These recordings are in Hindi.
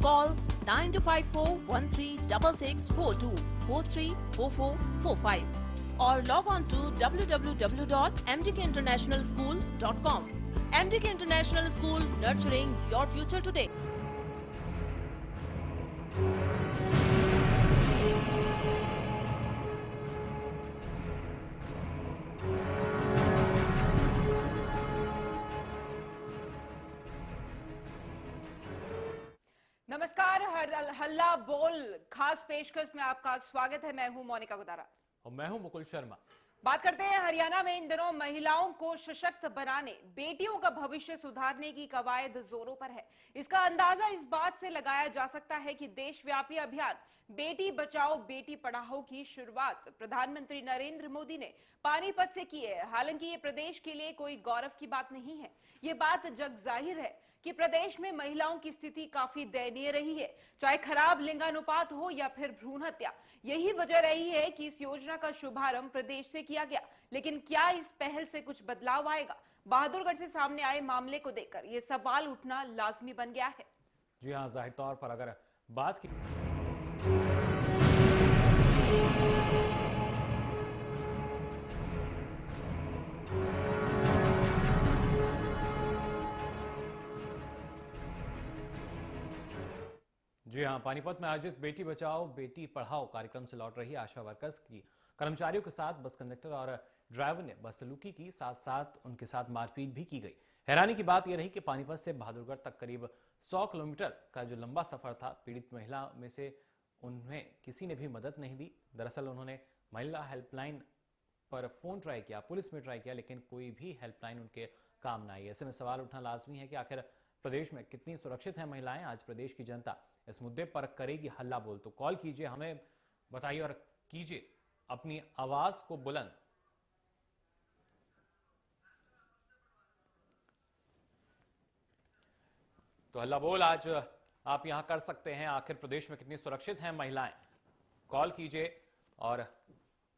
Call 9254136642 434445 or log on to www.mdkinternationalschool.com. MDK International School, nurturing your future today. नमस्कार, हल्ला बोल खास पेशकश में आपका स्वागत है। मैं हूं मोनिका गुदारा और मैं हूं मुकुल शर्मा। बात करते हैं हरियाणा में इन दिनों महिलाओं को सशक्त बनाने, बेटियों का भविष्य सुधारने की कवायद जोरों पर है। इसका अंदाजा इस बात से लगाया जा सकता है कि देशव्यापी अभियान बेटी बचाओ बेटी पढ़ाओ की शुरुआत प्रधानमंत्री नरेंद्र मोदी ने पानीपत से की है। हालांकि ये प्रदेश के लिए कोई गौरव की बात नहीं है। ये बात जग जाहिर है कि प्रदेश में महिलाओं की स्थिति काफी दयनीय रही है, चाहे खराब लिंगानुपात हो या फिर भ्रूण हत्या। यही वजह रही है कि इस योजना का शुभारंभ प्रदेश से किया गया। लेकिन क्या इस पहल से कुछ बदलाव आएगा? बहादुरगढ़ से सामने आए मामले को देखकर यह सवाल उठना लाजमी बन गया है। जी हाँ, जाहिर तौर पर अगर बात की जी हाँ, पानीपत में आयोजित बेटी बचाओ बेटी पढ़ाओ कार्यक्रम से लौट रही आशा वर्कर्स की कर्मचारियों के साथ बस कंडक्टर और ड्राइवर ने बदसलूकी की, साथ साथ उनके साथ मारपीट भी की गई। हैरानी की बात यह रही कि पानीपत से बहादुरगढ़ तक करीब 100 किलोमीटर का जो लंबा सफर था, पीड़ित महिला में से उन्हें किसी ने भी मदद नहीं दी। दरअसल उन्होंने महिला हेल्पलाइन पर फोन ट्राई किया, पुलिस में ट्राई किया, लेकिन कोई भी हेल्पलाइन उनके काम न आई। ऐसे में सवाल उठना लाजमी है कि आखिर प्रदेश में कितनी सुरक्षित है महिलाएं। आज प्रदेश की जनता इस मुद्दे पर करेगी हल्ला बोल, तो कॉल कीजिए, हमें बताइए और कीजिए अपनी आवाज को बुलंद। तो हल्ला बोल आज आप यहां कर सकते हैं। आखिर प्रदेश में कितनी सुरक्षित हैं महिलाएं? कॉल कीजिए और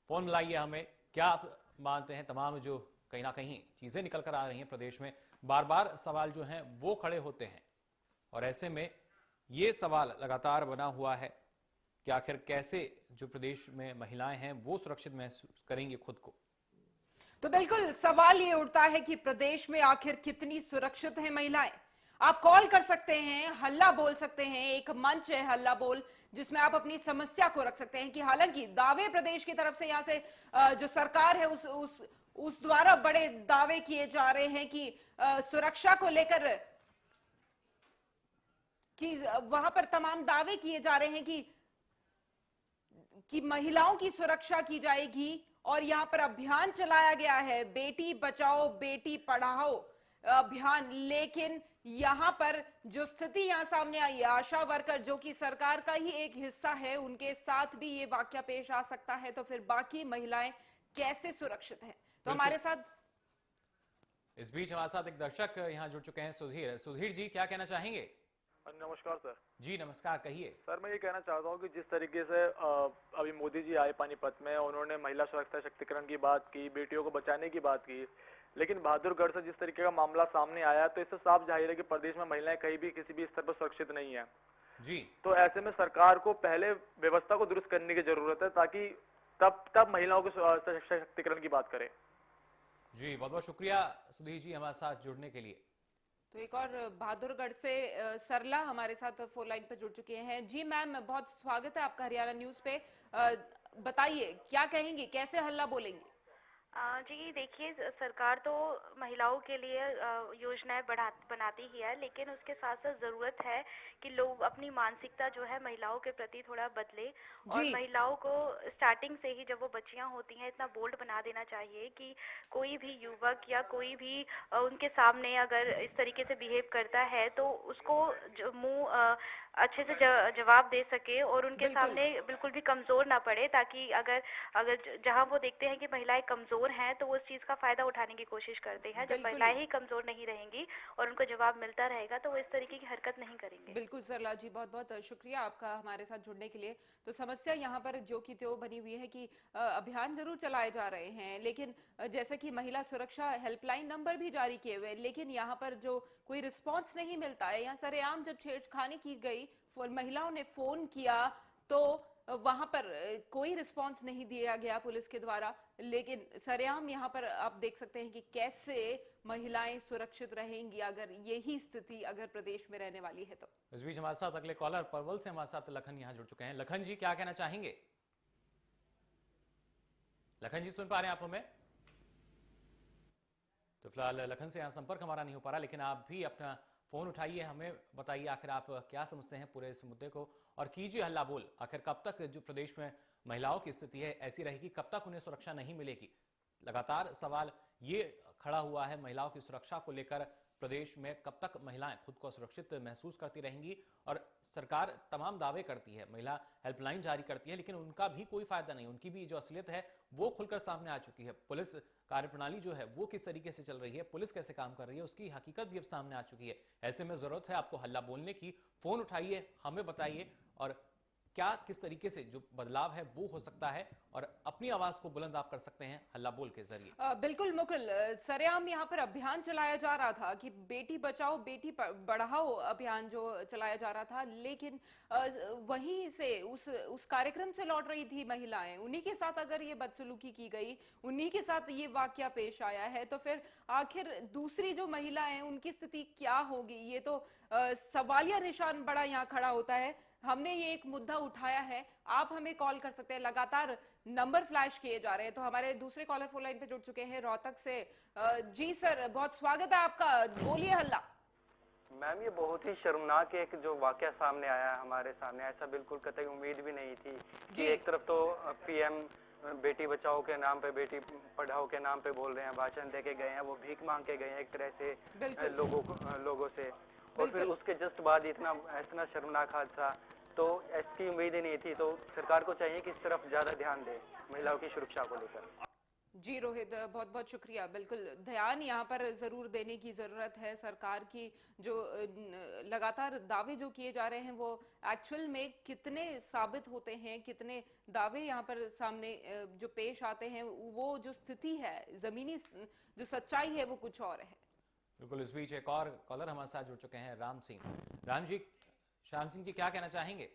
फोन मिलाइए हमें। क्या आप मानते हैं तमाम जो कहीं ना कहीं चीजें निकल कर आ रही हैं प्रदेश में, बार बार सवाल जो हैं वो खड़े होते हैं और ऐसे में ये सवाल लगातार बना हुआ है कि आखिर कैसे जो प्रदेश में महिलाएं हैं वो सुरक्षित महसूस करेंगी खुद को। तो बिल्कुल सवाल ये उठता है कि प्रदेश में आखिर कितनी सुरक्षित है महिलाएं। आप कॉल कर सकते हैं, हल्ला बोल सकते हैं। एक मंच है हल्ला बोल, जिसमें आप अपनी समस्या को रख सकते हैं कि हालांकि दावे प्रदेश की तरफ से यहाँ से जो सरकार है उस द्वारा बड़े दावे किए जा रहे हैं कि सुरक्षा को लेकर कि वहां पर तमाम दावे किए जा रहे हैं कि महिलाओं की सुरक्षा की जाएगी और यहां पर अभियान चलाया गया है, बेटी बचाओ बेटी पढ़ाओ अभियान। लेकिन यहां पर जो स्थिति यहां सामने आई है, आशा वर्कर जो कि सरकार का ही एक हिस्सा है, उनके साथ भी ये वाकया पेश आ सकता है। तो फिर बाकी महिलाएं कैसे सुरक्षित हैं? तो हमारे साथ इस बीच हमारे साथ एक दर्शक यहां जुड़ चुके हैं, सुधीर। सुधीर जी, क्या कहना चाहेंगे? नमस्कार सर। जी नमस्कार, कहिए। सर मैं ये कहना चाहता हूँ कि जिस तरीके से अभी मोदी जी आए पानीपत में, उन्होंने महिला सुरक्षा शक्तिकरण की बात की, बेटियों को बचाने की बात की, लेकिन बहादुरगढ़ से जिस तरीके का मामला सामने आया तो इससे साफ जाहिर है कि प्रदेश में महिलाएं कहीं भी किसी भी स्तर पर सुरक्षित नहीं है जी। तो ऐसे में सरकार को पहले व्यवस्था को दुरुस्त करने की जरूरत है, ताकि तब महिलाओं को सुरक्षा शक्तिकरण की बात करें। जी बहुत बहुत शुक्रिया सुधीर जी हमारे साथ जुड़ने के लिए। तो एक और बहादुरगढ़ से सरला हमारे साथ फोन लाइन पर जुड़ चुके हैं। जी मैम, बहुत स्वागत है आपका हरियाणा न्यूज पे। बताइए क्या कहेंगे, कैसे हल्ला बोलेंगे? जी देखिए, सरकार तो महिलाओं के लिए योजनाएं बनाती ही है, लेकिन उसके साथ साथ जरूरत है कि लोग अपनी मानसिकता जो है महिलाओं के प्रति थोड़ा बदले और महिलाओं को स्टार्टिंग से ही जब वो बच्चियां होती हैं इतना बोल्ड बना देना चाहिए कि कोई भी युवक या कोई भी उनके सामने अगर इस तरीके से बिहेव करता है तो उसको मुंह अच्छे से जवाब दे सके और उनके सामने बिल्कुल भी कमजोर ना पड़े, ताकि अगर जहां वो देखते हैं कि महिलाएं कमजोर हैं तो वो उस चीज का फायदा उठाने की कोशिश करते हैं। जब महिलाएं ही कमजोर नहीं रहेंगी और उनको जवाब मिलता रहेगा तो वो इस तरीके की हरकत नहीं करेंगे। बिल्कुल सरला जी, बहुत बहुत शुक्रिया आपका हमारे साथ जुड़ने के लिए। तो समस्या यहाँ पर जो की त्यों बनी हुई है कि अभियान जरूर चलाए जा रहे हैं, लेकिन जैसे कि महिला सुरक्षा हेल्पलाइन नंबर भी जारी किए हुए, लेकिन यहाँ पर जो कोई रिस्पॉन्स नहीं मिलता है। यहाँ सरेआम जब छेड़खानी की गई महिलाओं ने फोन किया तो वहां पर कोई रिस्पांस नहीं दिया गया पुलिस के द्वारा, लेकिन सरेआम यहाँ पर आप देख सकते हैं कि कैसे महिलाएं सुरक्षित रहेंगी अगर यही स्थिति अगर प्रदेश में रहने वाली है तो। इस बीच हमारे साथ अगले कॉलर परवल से हमारे साथ लखन यहाँ जुड़ चुके हैं। लखन जी, क्या कहना चाहेंगे? लखन जी, सुन पा रहे हैं आप हमें? तो फिलहाल लखन से यहाँ संपर्क हमारा नहीं हो पा रहा, लेकिन आप भी अपना फोन उठाइए, हमें बताइए आखिर आप क्या समझते हैं पूरे इस मुद्दे को, और कीजिए हल्ला बोल। आखिर कब तक जो प्रदेश में महिलाओं की स्थिति है ऐसी रहेगी, कब तक उन्हें सुरक्षा नहीं मिलेगी? लगातार सवाल ये खड़ा हुआ है महिलाओं की सुरक्षा को लेकर, प्रदेश में कब तक महिलाएं खुद को सुरक्षित महसूस करती रहेंगी। और सरकार तमाम दावे करती है, महिला हेल्पलाइन जारी करती है, लेकिन उनका भी कोई फायदा नहीं। उनकी भी जो असलियत है वो खुलकर सामने आ चुकी है। पुलिस कार्यप्रणाली जो है वो किस तरीके से चल रही है, पुलिस कैसे काम कर रही है, उसकी हकीकत भी अब सामने आ चुकी है। ऐसे में जरूरत है आपको हल्ला बोलने की। फोन उठाइए, हमें बताइए, और क्या किस तरीके से जो बदलाव है वो हो सकता है, और अपनी आवाज को बुलंद आप कर सकते हैं हल्ला बोल के जरिए। बिल्कुल मुकुल, सरेआम यहाँ पर अभियान चलाया जा रहा था कि बेटी बचाओ बेटी बढ़ाओ अभियान जो चलाया जा रहा था, लेकिन वहीं से उस कार्यक्रम से लौट रही थी महिलाएं, उन्हीं के साथ अगर ये बदसलूकी की गई, उन्हीं के साथ ये वाकया पेश आया है, तो फिर आखिर दूसरी जो महिलाएं उनकी स्थिति क्या होगी, ये तो सवालिया निशान बड़ा यहाँ खड़ा होता है। हमने ये एक मुद्दा उठाया है, आप हमें कॉल कर सकते हैं, लगातार नंबर फ्लैश किए जा रहे हैं। तो हमारे दूसरे कॉलर फोन लाइन पे जुड़ चुके हैं रोहतक से। जी सर, बहुत स्वागत है आपका, बोलिए हल्ला। मैम, ये बहुत ही शर्मनाक एक जो वाकया सामने आया है हमारे सामने, ऐसा बिल्कुल कतई उम्मीद भी नहीं थी कि एक तरफ तो पीएम बेटी बचाओ के नाम पे, बेटी पढ़ाओ के नाम पे बोल रहे हैं, भाषण दे के गए हैं, वो भीख मांग के गए हैं एक तरह से लोगों से, और फिर उसके जस्ट बाद इतना शर्मनाक हादसा, तो इसकी उम्मीद ही नहीं थी। तो सरकार को चाहिए कि इस तरफ ज्यादा ध्यान दे महिलाओं की सुरक्षा को लेकर। जी रोहित, बहुत बहुत शुक्रिया। बिल्कुल ध्यान यहाँ पर जरूर देने की जरूरत है। सरकार की जो लगातार दावे जो किए जा रहे हैं वो एक्चुअल में कितने साबित होते हैं, कितने दावे यहाँ पर सामने जो पेश आते हैं, वो जो स्थिति है, जमीनी जो सच्चाई है वो कुछ और है। बिल्कुल। इस बीच एक और कॉलर हमारे साथ जुड़ चुके हैं, राम सिंह। राम जी, श्याम सिंह जी, क्या कहना चाहेंगे?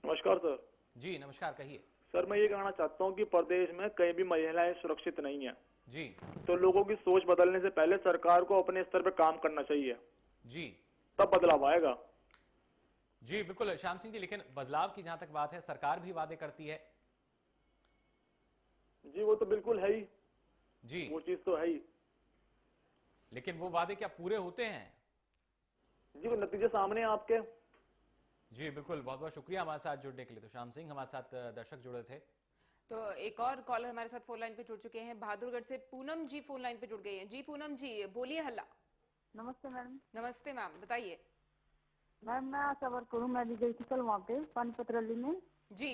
नमस्कार सर। जी नमस्कार, कहिए। सर, मैं ये कहना चाहता हूँ कि प्रदेश में कहीं भी महिलाएं सुरक्षित नहीं है जी। तो लोगों की सोच बदलने से पहले सरकार को अपने स्तर पर काम करना चाहिए जी, तब बदलाव आएगा। जी बिल्कुल श्याम सिंह जी, लेकिन बदलाव की जहां तक बात है, सरकार भी वादे करती है। जी वो तो बिल्कुल है ही जी, वो चीज तो है ही, लेकिन वो वादे क्या पूरे होते हैं? जी वो नतीजे सामने हैं आपके। जी बिल्कुल, बहुत बहुत शुक्रिया हमारे साथ जुड़ने के लिए। तो श्याम सिंह, हमारे साथ दर्शक जुड़े थे। तो एक और कॉलर हमारे साथ फोन लाइन पे जुड़ चुके हैं, बहादुरगढ़ से पूनम जी फोन लाइन पे जुड़ गई हैं। जी पूनम जी, बोलिए हल्ला। नमस्ते मैडम। नमस्ते मैम, बताइए। मैम, मैं आशा वर्कर हूँ, मैं भी गई थी कल वहाँ पे पानीपत रैली में। जी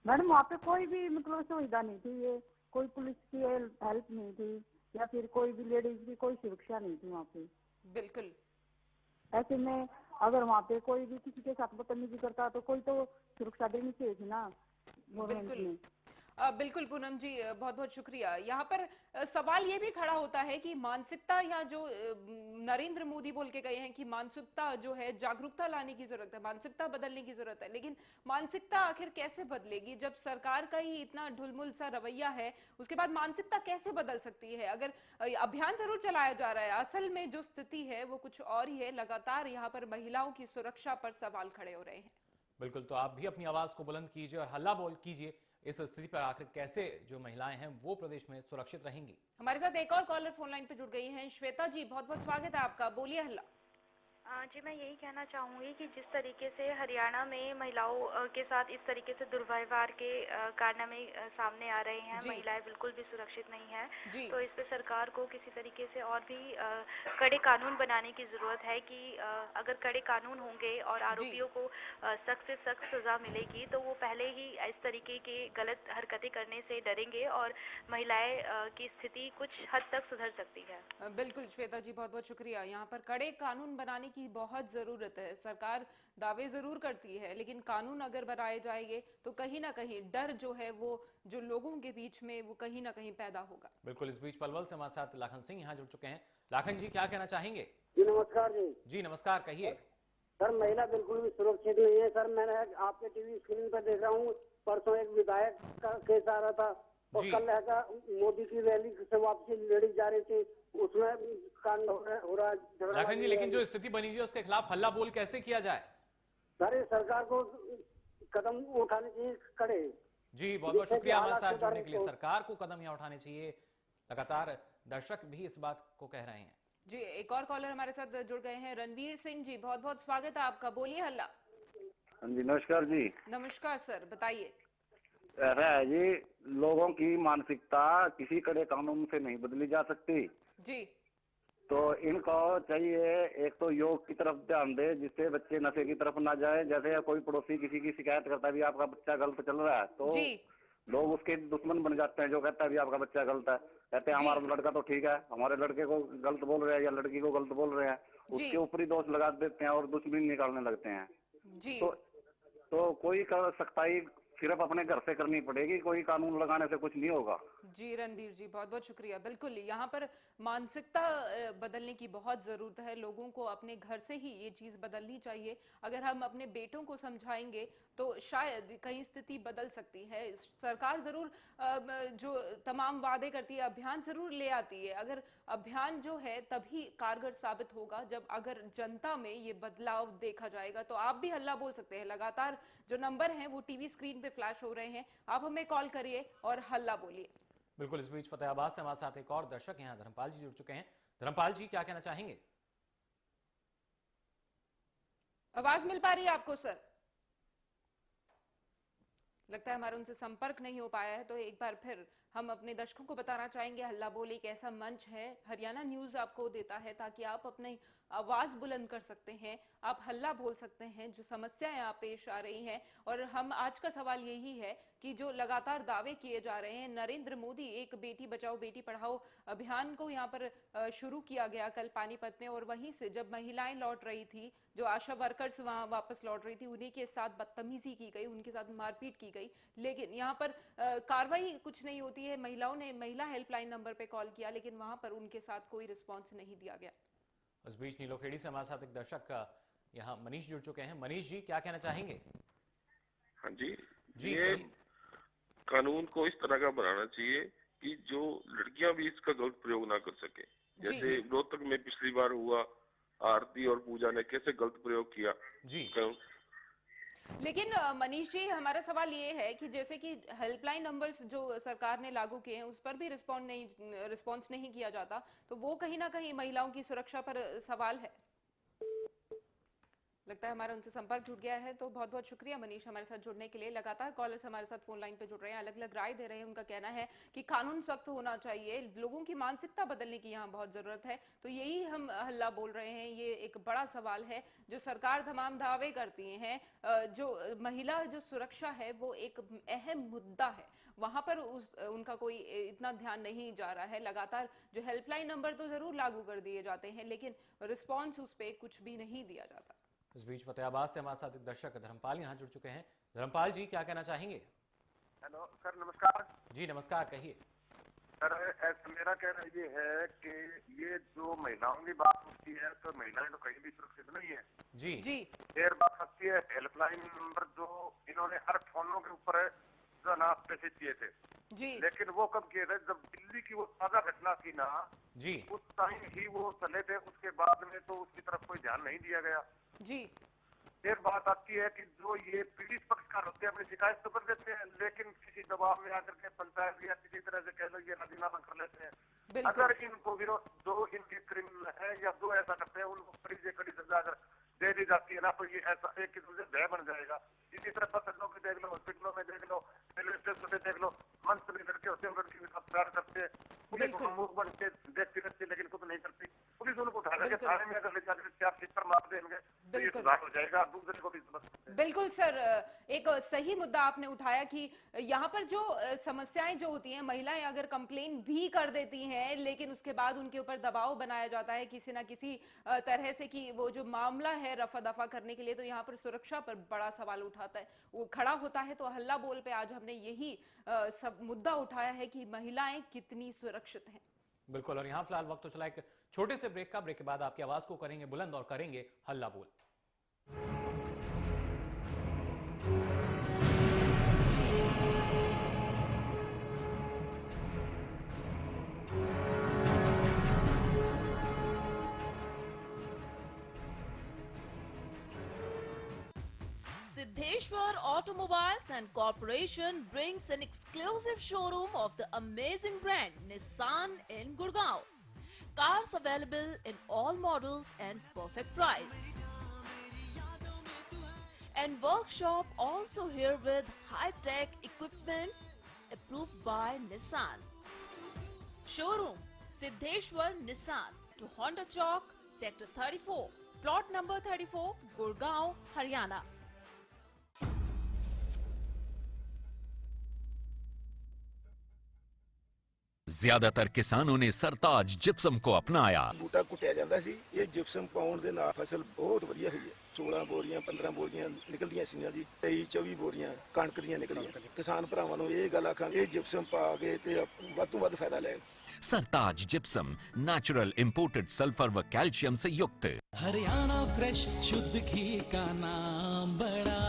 मैडम, वहाँ पे कोई भी मतलब सुविधा नहीं थी, ये कोई पुलिस की हेल्प नहीं थी, या फिर कोई भी लेडीज की कोई सुरक्षा नहीं थी वहाँ पे। बिल्कुल। ऐसे में अगर वहाँ पे कोई भी किसी के साथ बदतमीजी करता तो कोई तो सुरक्षा देनी चाहिए थी ना गवर्नमेंट ने। बिल्कुल पूनम जी, बहुत बहुत शुक्रिया। यहाँ पर सवाल ये भी खड़ा होता है कि मानसिकता, या जो नरेंद्र मोदी बोल के गए हैं कि मानसिकता जो है, जागरूकता लाने की जरूरत है, मानसिकता बदलने की जरूरत है, लेकिन मानसिकता आखिर कैसे बदलेगी जब सरकार का ही इतना ढुलमुल सा रवैया है? उसके बाद मानसिकता कैसे बदल सकती है? अगर अभियान जरूर चलाया जा रहा है, असल में जो स्थिति है वो कुछ और ही है। लगातार यहाँ पर महिलाओं की सुरक्षा पर सवाल खड़े हो रहे हैं। बिल्कुल, तो आप भी अपनी आवाज को बुलंद कीजिए और हल्ला बोल कीजिए इस स्थिति पर, आखिर कैसे जो महिलाएं हैं वो प्रदेश में सुरक्षित रहेंगी। हमारे साथ एक और कॉलर फोन लाइन पे जुड़ गई हैं, श्वेता जी, बहुत बहुत स्वागत है आपका, बोलिए हल्ला। जी, मैं यही कहना चाहूँगी कि जिस तरीके से हरियाणा में महिलाओं के साथ इस तरीके से दुर्व्यवहार के कारनामे सामने आ रहे हैं, महिलाएं बिल्कुल भी सुरक्षित नहीं है, तो इस पे सरकार को किसी तरीके से और भी कड़े कानून बनाने की जरूरत है कि अगर कड़े कानून होंगे और आरोपियों को सख्त से सख्त सजा मिलेगी तो वो पहले ही इस तरीके के गलत हरकतें करने से डरेंगे और महिलाएं की स्थिति कुछ हद तक सुधर सकती है। बिल्कुल श्वेता जी, बहुत बहुत शुक्रिया। यहाँ पर कड़े कानून बनाने की बहुत जरूरत है। सरकार दावे जरूर करती है, लेकिन कानून अगर बनाए जाएंगे तो कहीं ना कहीं डर जो है वो जो लोगों के बीच में वो कहीं ना कहीं पैदा होगा। बिल्कुल। इस बीच पलवल से हमारे साथ लाखन सिंह यहाँ जुड़ चुके हैं। लाखन जी, क्या कहना चाहेंगे? जी नमस्कार जी। जी नमस्कार, कहिए। सर महिला बिल्कुल भी सुरक्षित नहीं है सर। मैंने आपके टीवी स्क्रीन पर देख रहा हूँ, परसों एक विधायक का केस आ रहा था और कल मोदी की रैली से वापसी लेडीज जा रही थी, उसमें कांड हो रहा है। लखन जी, लेकिन जो स्थिति बनी हुई है उसके खिलाफ हल्ला बोल कैसे किया जाए? सर सरकार को कदम उठाने चाहिए कड़े। जी बहुत बहुत शुक्रिया हमारे साथ जुड़ने के लिए। सरकार को कदम यहाँ उठाने चाहिए, लगातार दर्शक भी इस बात को कह रहे हैं। जी एक और कॉलर हमारे साथ जुड़ गए हैं, रणवीर सिंह जी, बहुत बहुत स्वागत है आपका, बोलिए हल्ला। हाँ जी नमस्कार जी। नमस्कार सर, बताइए। ऐसा है जी, लोगों की मानसिकता किसी कड़े कानून से नहीं बदली जा सकती जी। तो इनको चाहिए एक तो योग की तरफ ध्यान दे जिससे बच्चे नशे की तरफ ना जाए। जैसे कोई पड़ोसी किसी की शिकायत करता है भी आपका बच्चा गलत चल रहा है तो लोग उसके दुश्मन बन जाते हैं। जो कहता है भी आपका बच्चा गलत है, कहते हैं हमारा लड़का तो ठीक है, हमारे लड़के को गलत बोल रहे हैं या लड़की को गलत बोल रहे हैं, उसके ऊपर ही दोष लगा देते हैं और दुश्मनी निकालने लगते हैं। जी। तो कोई कर सख्ताई सिर्फ अपने घर से करनी पड़ेगी, कोई कानून लगाने से कुछ नहीं होगा। जी रणबीर जी बहुत बहुत शुक्रिया। बिल्कुल यहाँ पर मानसिकता बदलने की बहुत जरूरत है, लोगों को अपने घर से ही ये चीज बदलनी चाहिए। अगर हम अपने बेटों को समझाएंगे तो शायद कहीं स्थिति बदल सकती है। सरकार जरूर जो तमाम वादे करती है, अभियान जरूर ले आती है, अगर अभियान जो है तभी कारगर साबित होगा जब अगर जनता में ये बदलाव देखा जाएगा। तो आप भी हल्ला बोल सकते हैं, लगातार जो नंबर हैं वो टीवी स्क्रीन पे फ्लैश हो रहे हैं, आप हमें कॉल करिए और हल्ला बोलिए। बिल्कुल। इस बीच फतेहाबाद से हमारे साथ एक और दर्शक यहाँ धर्मपाल जी जुड़ चुके हैं। धर्मपाल जी क्या कहना चाहेंगे? आवाज मिल पा रही है आपको सर? लगता है हमारा उनसे संपर्क नहीं हो पाया है, तो एक बार फिर हम अपने दर्शकों को बताना चाहेंगे हल्ला बोल एक ऐसा मंच है, हरियाणा न्यूज आपको देता है ताकि आप अपनी आवाज बुलंद कर सकते हैं, आप हल्ला बोल सकते हैं जो समस्याएं आप पेश आ रही हैं। और हम आज का सवाल यही है कि जो लगातार दावे किए जा रहे हैं, नरेंद्र मोदी एक बेटी बचाओ बेटी पढ़ाओ अभियान को यहाँ पर शुरू किया गया कल पानीपत में, और वहीं से जब महिलाएं लौट रही थी, जो आशा वर्कर्स वहां वापस लौट रही थी, उन्हीं के साथ बदतमीजी की गई, उनके साथ मारपीट की गई, लेकिन यहाँ पर कार्रवाई कुछ नहीं होती है। महिलाओं ने महिला हेल्पलाइन नंबर पे कॉल किया लेकिन वहां पर उनके साथ कोई रिस्पॉन्स नहीं दिया गया। उस बीच नीलोखेड़ी से हमारे साथ एक दर्शक यहाँ मनीष जुड़ चुके हैं। मनीष जी क्या कहना चाहेंगे? हाँ जी, ये कानून को इस तरह का बनाना चाहिए कि जो लड़कियां भी इसका गलत प्रयोग ना कर सके। जैसे रोहतक में पिछली बार हुआ, आरती और पूजा ने कैसे गलत प्रयोग किया जी। लेकिन मनीष जी हमारा सवाल ये है कि जैसे कि हेल्पलाइन नंबर्स जो सरकार ने लागू किए हैं उस पर भी रिस्पॉन्स नहीं किया जाता, तो वो कहीं ना कहीं महिलाओं की सुरक्षा पर सवाल है। लगता है हमारा उनसे संपर्क जुड़ गया है, तो बहुत बहुत शुक्रिया मनीष हमारे साथ जुड़ने के लिए। लगातार कॉलर्स हमारे साथ फोन लाइन पे जुड़ रहे हैं, अलग अलग राय दे रहे हैं। उनका कहना है कि कानून सख्त होना चाहिए, लोगों की मानसिकता बदलने की यहाँ बहुत जरूरत है। तो यही हम हल्ला बोल रहे हैं, ये एक बड़ा सवाल है जो सरकार तमाम दावे करती है। जो महिला जो सुरक्षा है वो एक अहम मुद्दा है, वहां पर उनका कोई इतना ध्यान नहीं जा रहा है। लगातार जो हेल्पलाइन नंबर तो जरूर लागू कर दिए जाते हैं लेकिन रिस्पॉन्स उस पर कुछ भी नहीं दिया जाता। इस बीच फतेहाबाद से हमारे साथ एक दर्शक धर्मपाल यहाँ जुड़ चुके हैं। धर्मपाल जी क्या कहना चाहेंगे? हेलो सर, नमस्कार जी नमस्कार, कहिए। सर मेरा कहना ये है कि ये जो महिलाओं की बात होती है तो महिलाएं तो कहीं भी सुरक्षित नहीं है जी। देर बात आती है हेल्पलाइन नंबर जो इन्होंने हर फोनों के ऊपर पैसे किए थे जी, लेकिन वो कब किए थे जब दिल्ली की वो ताजा घटना थी ना जी, उस टाइम ही वो चले थे। उसके बाद में तो उसकी तरफ कोई ध्यान नहीं दिया गया जी। फिर बात आती है कि जो ये पीड़ित पक्षकार होते हैं अपनी शिकायत तो कर देते हैं लेकिन किसी दबाव में आकर के पंचायत या किसी तरह से कह लो ये राजीनामा कर लेते हैं। अगर इनको विरोध जो इनके क्रिमिनल है या जो ऐसा करते हैं उनको कड़ी से कड़ी सजा अगर दे दी जाती है ना तो ये ऐसा एक किस्म से भय बन जाएगा। इसी तरह बस अड्डों में देख लो, हॉस्पिटलों में देख लो, रेलवे स्टेशन पे देख लो, मंच में लड़के होते हैं लड़की के साथ प्यार करते हैं, पुलिस को मुंह बन के देखती रहती लेकिन कुछ नहीं करती। पुलिस उनको उठा करके थाने में अगर ले जाकर चार चित्र मार देंगे तो ये सुधार हो जाएगा, दूसरे को भी समझ सकते हैं। बिल्कुल सर, एक सही मुद्दा आपने उठाया कि यहाँ पर जो समस्याएं जो होती हैं, महिलाएं अगर कंप्लेन भी कर देती हैं लेकिन उसके बाद उनके ऊपर दबाव बनाया जाता है किसी ना किसी तरह से कि वो जो मामला है रफा दफा करने के लिए, तो यहाँ पर सुरक्षा पर बड़ा सवाल उठाता है वो खड़ा होता है। तो हल्ला बोल पे आज हमने यही सब मुद्दा उठाया है कि महिलाएं कितनी सुरक्षित हैं। बिल्कुल। और यहाँ फिलहाल वक्त तो चला एक छोटे से ब्रेक का। ब्रेक के बाद आपकी आवाज को करेंगे बुलंद और करेंगे हल्ला बोल। Siddheshwar Automobiles and Corporation brings an exclusive showroom of the amazing brand Nissan in Gurgaon. Cars available in all models and perfect price. And workshop also here with high-tech equipments approved by Nissan. Showroom Siddheshwar Nissan to Honda Chowk, Sector 34, plot number 34, Gurgaon, Haryana. ਜ਼ਿਆਦਾਤਰ ਕਿਸਾਨਾਂ ਨੇ ਸਰਤਾਜ ਜਿਪਸਮ को अपनाया। ਬੂਟਾ ਕੁੱਟਿਆ ਜਾਂਦਾ ਸੀ, ਇਹ ਜਿਪਸਮ ਪਾਉਣ ਦੇ ਨਾਲ ਫਸਲ ਬਹੁਤ ਵਧੀਆ ਹੋਈ ਹੈ। 16 ਬੋਰੀਆਂ 15 ਬੋਰੀਆਂ ਨਿਕਲਦੀਆਂ ਸੀ ਜੀ, 23 24 ਬੋਰੀਆਂ ਕਣਕ ਦੀਆਂ ਨਿਕਲੀਆਂ। ਕਿਸਾਨ ਭਰਾਵਾਂ ਨੂੰ ਇਹ ਗੱਲ ਆਖਾਂ, ਇਹ ਜਿਪਸਮ ਪਾ ਕੇ ਤੇ ਵੱਧ ਤੋਂ ਵੱਧ ਫਾਇਦਾ ਲੈਣ। सरताज जिप्सम नेचुरल इंपोर्टेड सल्फर व कैल्शियम से युक्त। हरियाणा फ्रेश शुद्ध घी का नाम बड़ा,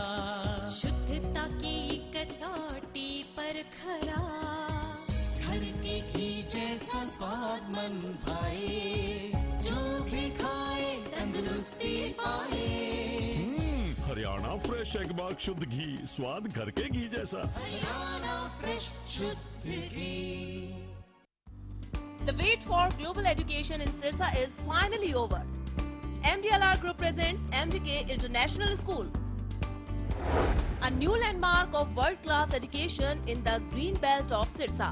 शुद्धता की कसौटी पर खरा, घर के घी जैसा स्वाद मन भाए, जो भी खाए तंदुरुस्ती पाए। हरियाणा फ्रेश एगबाग शुद्ध घी, स्वाद घर के घी जैसा। हरियाणा फ्रेश शुद्ध घी। The wait for global education in Sirsa is finally over. MDLR Group presents MDK International School, a new landmark of world-class education in the green belt of Sirsa.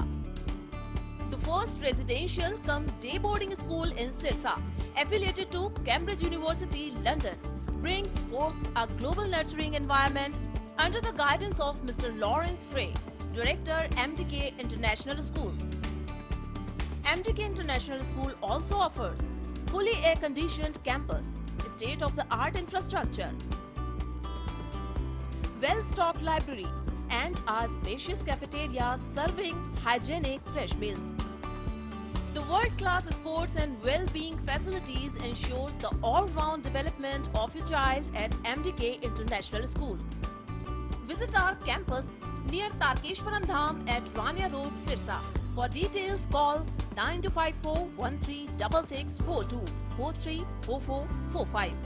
The first residential cum day boarding school in Sirsa, affiliated to Cambridge University, London, brings forth a global nurturing environment under the guidance of Mr. Lawrence Frey, Director, MDK International School. MDK International School also offers fully air-conditioned campus, state-of-the-art infrastructure, well-stocked library, and a spacious cafeteria serving hygienic fresh meals. The world-class sports and well-being facilities ensures the all-round development of your child at MDK International School. Visit our campus near Tarkeshwaram Dham at Rania Road, Sirsa. For details, call 9254136642 434445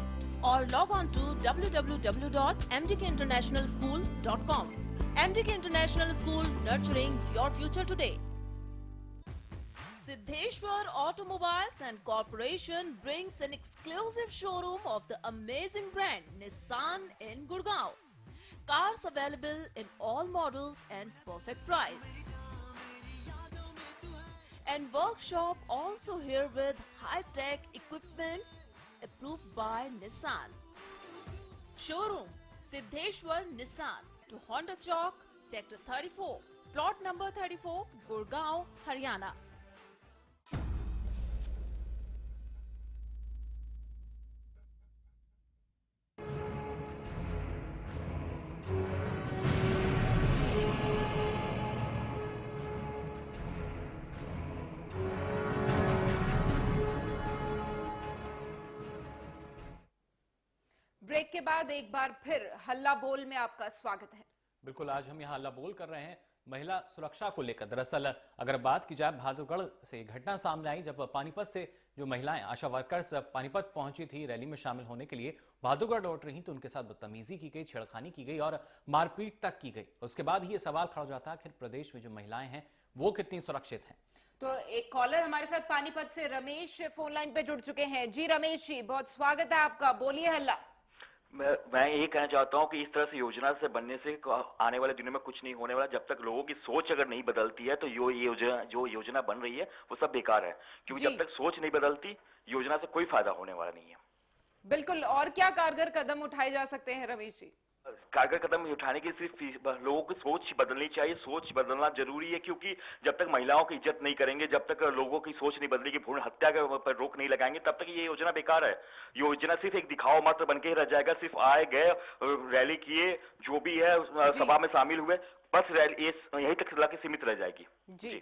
or log on to www.mdkinternationalschool.com. MDK International School, nurturing your future today. Siddheshwar Automobiles and Corporation brings an exclusive showroom of the amazing brand Nissan in Gurgaon. Cars available in all models and perfect price. And workshop also here with high-tech equipments approved by Nissan. Showroom Siddheshwar Nissan to Honda Chowk, Sector 34, plot number 34, Gurgaon, Haryana. Break के बाद एक बार फिर हल्ला बोल में आपका स्वागत है। बिल्कुल, आज हम यहाँ हल्ला बोल कर रहे हैं महिला सुरक्षा को लेकर। दरअसल अगर बात की जाए, बहादुरगढ़ से घटना सामने आई जब पानीपत से जो महिलाएं आशा वर्कर्स पानीपत पहुंची थी रैली में शामिल होने के लिए, बहादुरगढ़ लौट रही तो उनके साथ बदतमीजी की गई, छेड़खानी की गई और मारपीट तक की गई। उसके बाद ही ये सवाल खड़ा हो जाता है आखिर प्रदेश में जो महिलाएं हैं वो कितनी सुरक्षित हैं। तो एक कॉलर हमारे साथ पानीपत से रमेश फोन लाइन पे जुड़ चुके हैं। जी रमेश जी, बहुत स्वागत है आपका, बोलिए हल्ला। मैं ये कहना चाहता हूँ कि इस तरह से योजना से बनने से आने वाले दिनों में कुछ नहीं होने वाला। जब तक लोगों की सोच अगर नहीं बदलती है तो जो योजना बन रही है वो सब बेकार है, क्योंकि जब तक सोच नहीं बदलती योजना से कोई फायदा होने वाला नहीं है। बिल्कुल, और क्या कारगर कदम उठाए जा सकते हैं रमेश जी? कारगर कदम उठाने की सिर्फ लोगों की सोच बदलनी चाहिए। सोच बदलना जरूरी है, क्योंकि जब तक महिलाओं की इज्जत नहीं करेंगे, जब तक लोगों की सोच नहीं बदलेगी, भ्रूण हत्या के पर रोक नहीं लगाएंगे, तब तक ये योजना बेकार है। योजना सिर्फ एक दिखावा मात्र बन के रह जाएगा। सिर्फ आए गए, रैली किए, जो भी है सभा में शामिल हुए, बस यही तक ला के सीमित रह जाएगी। जी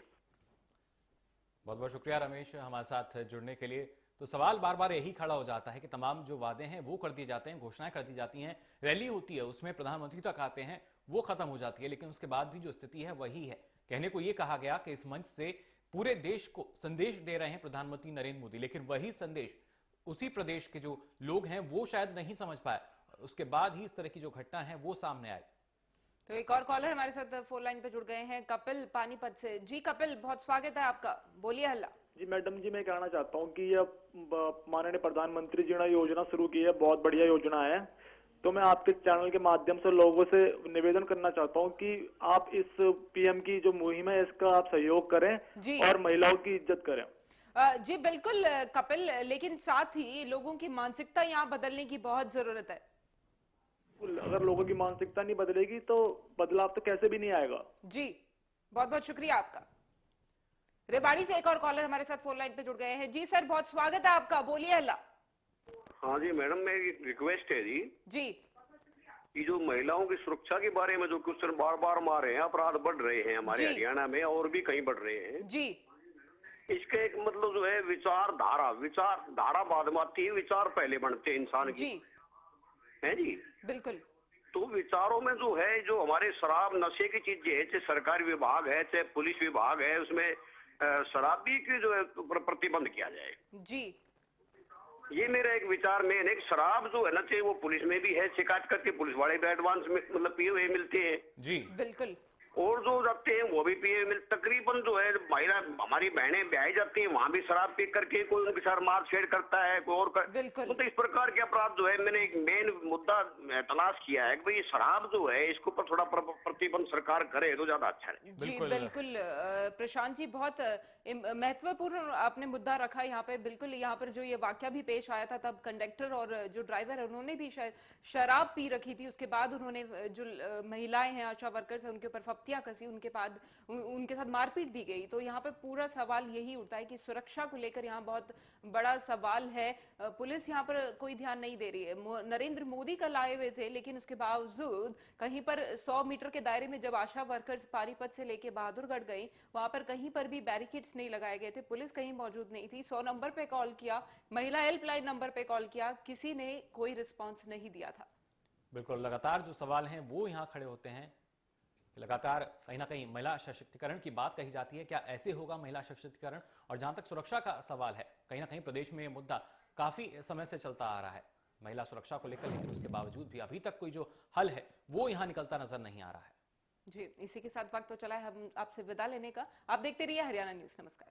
बहुत बहुत शुक्रिया रमेश हमारे साथ जुड़ने के लिए। तो सवाल बार बार यही खड़ा हो जाता है कि तमाम जो वादे हैं वो कर दिए जाते हैं, घोषणाएं कर दी जाती हैं, रैली होती है उसमें प्रधानमंत्री तक आते हैं, वो खत्म हो जाती है, लेकिन उसके बाद भी जो स्थिति है वही है। कहने को ये कहा गया कि इस मंच से पूरे देश को संदेश दे रहे हैं प्रधानमंत्री नरेंद्र मोदी, लेकिन वही संदेश उसी प्रदेश के जो लोग हैं वो शायद नहीं समझ पाए। उसके बाद ही इस तरह की जो घटना है वो सामने आई। तो एक और कॉलर हमारे साथ फोन लाइन पे जुड़ गए हैं, कपिल पानीपत से। जी कपिल, बहुत स्वागत है आपका, बोलिए हल्ला। जी मैडम जी, मैं कहना चाहता हूँ कि यह माननीय प्रधानमंत्री जी ने योजना शुरू की है, बहुत बढ़िया योजना है। तो मैं आपके चैनल के माध्यम से लोगों से निवेदन करना चाहता हूँ कि आप इस पीएम की जो मुहिम है इसका आप सहयोग करें और महिलाओं की इज्जत करें। जी बिल्कुल कपिल, लेकिन साथ ही लोगों की मानसिकता यहाँ बदलने की बहुत जरूरत है। अगर लोगों की मानसिकता नहीं बदलेगी तो बदलाव तो कैसे भी नहीं आएगा। जी बहुत बहुत शुक्रिया आपका। रेवाड़ी से एक और कॉलर हमारे साथ फोन लाइन पे जुड़ गए हैं। जी सर, बहुत स्वागत है आपका, बोलिए हल्ला। हाँ जी मैडम, मेरी रिक्वेस्ट है जी ये जो महिलाओं की सुरक्षा के बारे में जो क्वेश्चन बार बार मारे हैं, अपराध बढ़ रहे हैं हमारे हरियाणा में और भी कहीं बढ़ रहे हैं जी। इसका एक मतलब जो है विचारधारा बाद में आती है, विचार पहले बनते हैं इंसान की है जी। बिल्कुल। तो विचारों में जो है, जो हमारे शराब नशे की चीजें है, चाहे सरकारी विभाग है चाहे पुलिस विभाग है, उसमें शराबी की जो है प्रतिबंध किया जाए जी। ये मेरा एक विचार में है। शराब जो है ना, चाहे वो पुलिस में भी है, शिकायत करके पुलिस वाले भी एडवांस में मतलब पिए हुए मिलते हैं जी। बिल्कुल। और जो जाते हैं वो भी पिए मिल, तकरीबन जो है महिला हमारी बहनें ब्याही जाती हैं, वहां भी शराब पी करके कोई उनके साथ मारछेड़ करता है, कोई और बिल्कुल। तो इस प्रकार के अपराध जो है, मैंने एक मेन मुद्दा तलाश किया है कि भाई शराब जो है इसके ऊपर थोड़ा प्रतिबंध सरकार करे तो ज्यादा अच्छा है। जी बिल्कुल प्रशांत जी, बहुत महत्वपूर्ण आपने मुद्दा रखा यहाँ पे। बिल्कुल, यहाँ पर जो ये वाकया भी पेश आया था, तब कंडक्टर और जो ड्राइवर है उन्होंने भी शायद शराब पी रखी थी। उसके बाद उन्होंने जो महिलाएं हैं, आशा वर्कर्स है, उनके ऊपर फप्तियां कसी, उनके बाद उनके साथ मारपीट भी गई। तो यहाँ पे पूरा सवाल यही उठता है कि सुरक्षा को लेकर यहाँ बहुत बड़ा सवाल है। पुलिस यहाँ पर कोई ध्यान नहीं दे रही है। नरेंद्र मोदी कल आए हुए थे, लेकिन उसके बावजूद कहीं पर 100 मीटर के दायरे में जब आशा वर्कर्स पानीपत से लेके बहादुरगढ़ गई, वहां पर कहीं पर भी बैरिकेड्स नहीं लगाए गए थे, पुलिस कहीं मौजूद नहीं थी। 100 नंबर पे कॉल किया, महिला हेल्पलाइन नंबर पे कॉल किया, किसी ने कोई रिस्पॉन्स नहीं दिया था। बिल्कुल, लगातार जो सवाल हैं वो यहाँ खड़े होते हैं। लगातार कहीं ना कहीं महिला सशक्तिकरण की बात कही जाती है, क्या ऐसे होगा महिला सशक्तिकरण? और जहां तक सुरक्षा का सवाल है, कहीं ना कहीं प्रदेश में ये मुद्दा काफी समय से चलता आ रहा है महिला सुरक्षा को लेकर, लेकिन उसके बावजूद भी अभी तक कोई जो हल है वो यहाँ निकलता नजर नहीं आ रहा है। जी, इसी के साथ वक्त तो चला है हम आपसे विदा लेने का। आप देखते रहिए हरियाणा न्यूज। नमस्कार।